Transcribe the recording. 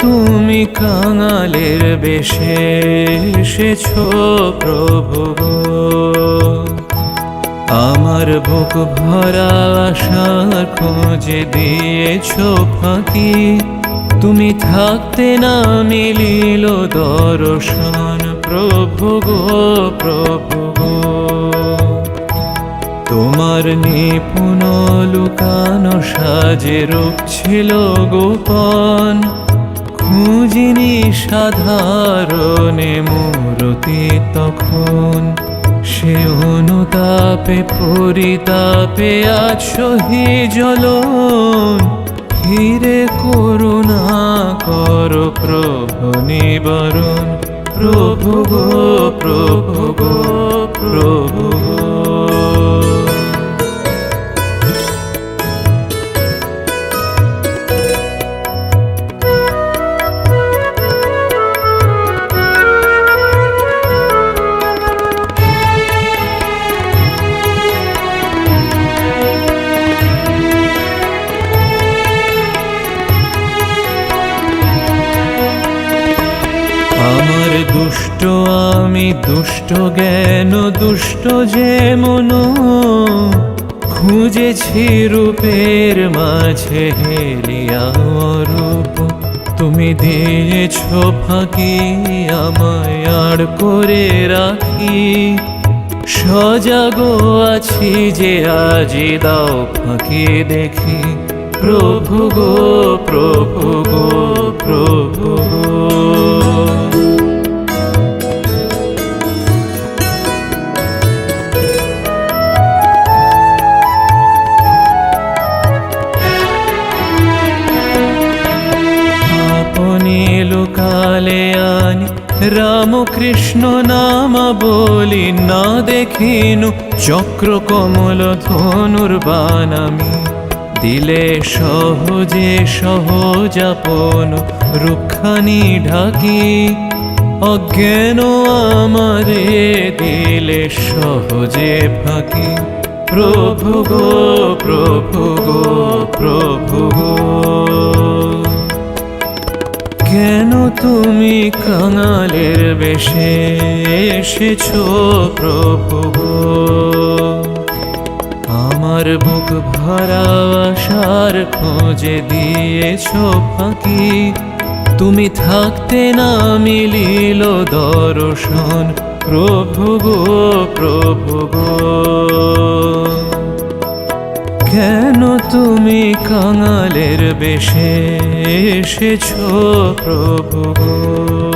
তুমি কাঙালের বেশে এসেছো প্রভু গো। আমার বুক ভরা আশার খোঁজে দিয়েছো ফাঁকি, তুমি থাকতে না মিলিল দর্শন প্রভু গো প্রভু গো। তোমার নিপুণ লুকানো সাজে রূপ ছিল গোপন, খুঁজিনি সাধারণে মূরতি তখন। সে অনুতাপে পরিতাপে আছো হে জ্বলন, ফিরে করুণা কর প্রভু নিবারণ প্রভু গো প্রভু গো প্রভু গো। আমার দুষ্ট আমি দুষ্ট জ্ঞান দুষ্ট যে মন, খুঁজেছি রূপের মাঝে হেলিয়া রূপ। তুমি দিয়েছো ফাঁকি আমায় আড় করে রাখি, সজাগো আছি যে আজি দাও ফাঁকি দেখি প্রভু গো প্রভু গো প্রভু গো। কালে আনি রাম কৃষ্ণ নাম বলি, না দেখিনু চক্র কমল ধনুর বাণ আমি। দিলে সহজে সহজাপন রুখানি ঢাকি, অজ্ঞান আমারে দিলে সহজে ফাঁকি প্রভু গো প্রভু গো প্রভু গো। কেন তুমি কাঙালের বেশে এসেছো প্রভু গো। আমার বুক ভরা আশার খোঁজে দিয়েছো ফাঁকি, তুমি থাকতে না মিলিল দর্শন প্রভু গো প্রভু গো। কেন তুমি কাঙালের বেশে এসেছো প্রভু গো।